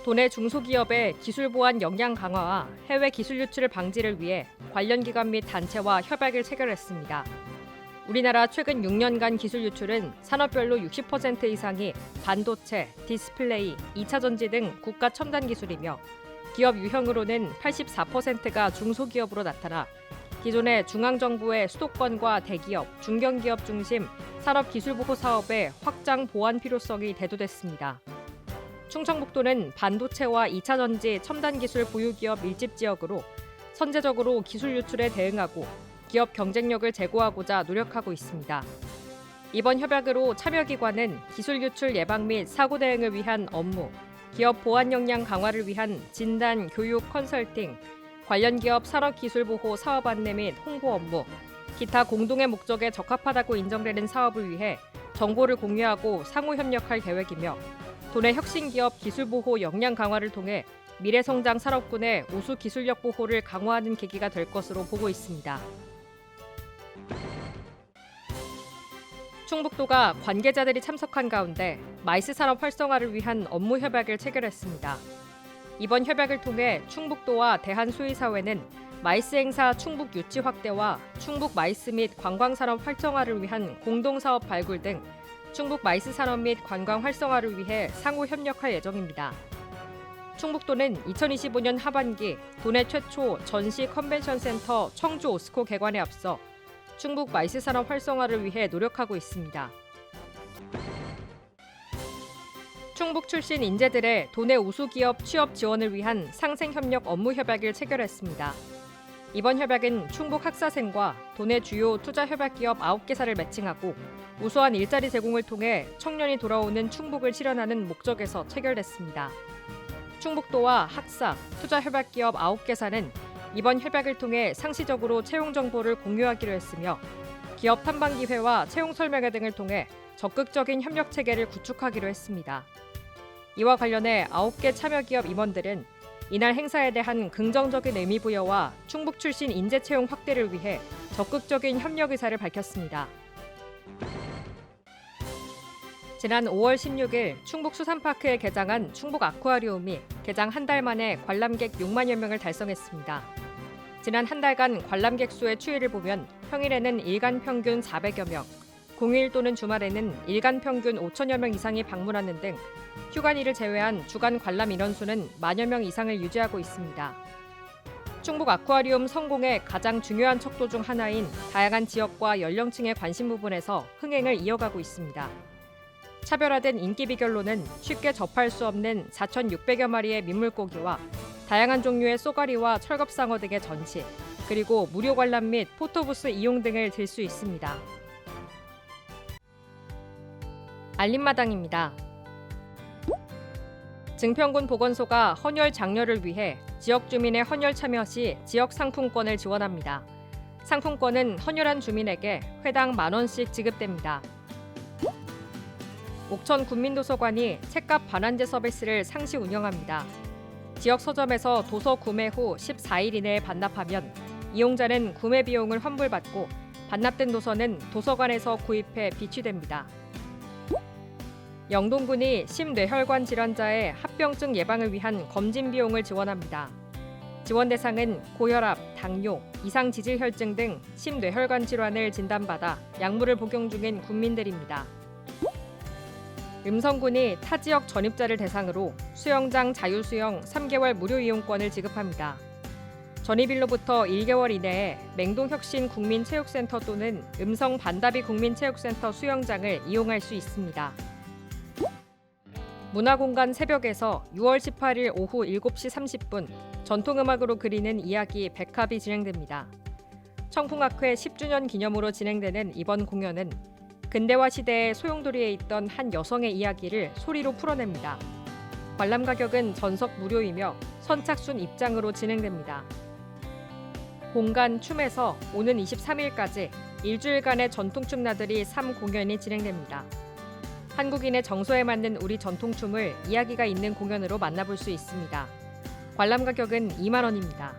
도내 중소기업의 기술 보안 역량 강화와 해외 기술 유출 방지를 위해 관련 기관 및 단체와 협약을 체결했습니다. 우리나라 최근 6년간 기술 유출은 산업별로 60% 이상이 반도체, 디스플레이, 2차 전지 등 국가 첨단 기술이며 기업 유형으로는 84%가 중소기업으로 나타나 기존의 중앙정부의 수도권과 대기업, 중견기업 중심 산업기술보호 사업의 확장 보완 필요성이 대두됐습니다. 충청북도는 반도체와 2차 전지 첨단 기술 보유기업 밀집 지역으로 선제적으로 기술 유출에 대응하고 기업 경쟁력을 제고하고자 노력하고 있습니다. 이번 협약으로 참여기관은 기술 유출 예방 및 사고 대응을 위한 업무, 기업 보안 역량 강화를 위한 진단, 교육, 컨설팅, 관련 기업 산업기술보호 사업 안내 및 홍보 업무, 기타 공동의 목적에 적합하다고 인정되는 사업을 위해 정보를 공유하고 상호 협력할 계획이며 도내 혁신기업 기술보호 역량 강화를 통해 미래성장 산업군의 우수 기술력 보호를 강화하는 계기가 될 것으로 보고 있습니다. 충북도가 관계자들이 참석한 가운데 마이스 산업 활성화를 위한 업무 협약을 체결했습니다. 이번 협약을 통해 충북도와 대한수의사회는 마이스 행사 충북 유치 확대와 충북 마이스 및 관광산업 활성화를 위한 공동사업 발굴 등 충북 마이스 산업 및 관광 활성화를 위해 상호 협력할 예정입니다. 충북도는 2025년 하반기 도내 최초 전시 컨벤션 센터 청주 오스코 개관에 앞서 충북 마이스 산업 활성화를 위해 노력하고 있습니다. 충북 출신 인재들의 도내 우수 기업 취업 지원을 위한 상생협력 업무 협약을 체결했습니다. 이번 협약은 충북 학사생과 도내 주요 투자협약기업 9개사를 매칭하고 우수한 일자리 제공을 통해 청년이 돌아오는 충북을 실현하는 목적에서 체결됐습니다. 충북도와 학사, 투자협약기업 9개사는 이번 협약을 통해 상시적으로 채용 정보를 공유하기로 했으며 기업 탐방 기회와 채용 설명회 등을 통해 적극적인 협력 체계를 구축하기로 했습니다. 이와 관련해 9개 참여기업 임원들은 이날 행사에 대한 긍정적인 의미 부여와 충북 출신 인재 채용 확대를 위해 적극적인 협력 의사를 밝혔습니다. 지난 5월 16일 충북 수산파크에 개장한 충북 아쿠아리움이 개장 한 달 만에 관람객 6만여 명을 달성했습니다. 지난 한 달간 관람객 수의 추이를 보면 평일에는 일간 평균 400여 명, 공휴일 또는 주말에는 일간 평균 5천여 명 이상이 방문하는 등 휴관일을 제외한 주간 관람 인원수는 만여 명 이상을 유지하고 있습니다. 충북 아쿠아리움 성공의 가장 중요한 척도 중 하나인 다양한 지역과 연령층의 관심 부분에서 흥행을 이어가고 있습니다. 차별화된 인기 비결로는 쉽게 접할 수 없는 4,600여 마리의 민물고기와 다양한 종류의 쏘가리와 철갑상어 등의 전시, 그리고 무료 관람 및 포토부스 이용 등을 들 수 있습니다. 알림마당입니다. 증평군 보건소가 헌혈 장려를 위해 지역 주민의 헌혈 참여 시 지역 상품권을 지원합니다. 상품권은 헌혈한 주민에게 회당 10,000원씩 지급됩니다. 옥천 군민도서관이 책값 반환제 서비스를 상시 운영합니다. 지역 서점에서 도서 구매 후 14일 이내에 반납하면 이용자는 구매 비용을 환불받고 반납된 도서는 도서관에서 구입해 비취됩니다. 영동군이 심뇌혈관 질환자의 합병증 예방을 위한 검진 비용을 지원합니다. 지원 대상은 고혈압, 당뇨, 이상 지질혈증 등 심뇌혈관 질환을 진단받아 약물을 복용 중인 국민들입니다. 음성군이 타 지역 전입자를 대상으로 수영장 자유수영 3개월 무료 이용권을 지급합니다. 전입일로부터 1개월 이내에 맹동혁신국민체육센터 또는 음성 반다비 국민체육센터 수영장을 이용할 수 있습니다. 문화공간 새벽에서 6월 18일 오후 7시 30분 전통음악으로 그리는 이야기 백합이 진행됩니다. 청풍학회 10주년 기념으로 진행되는 이번 공연은 근대화 시대의 소용돌이에 있던 한 여성의 이야기를 소리로 풀어냅니다. 관람 가격은 전석 무료이며 선착순 입장으로 진행됩니다. 공간 춤에서 오는 23일까지 일주일간의 전통춤 나들이 3공연이 진행됩니다. 한국인의 정서에 맞는 우리 전통춤을 이야기가 있는 공연으로 만나볼 수 있습니다. 관람 가격은 2만 원입니다.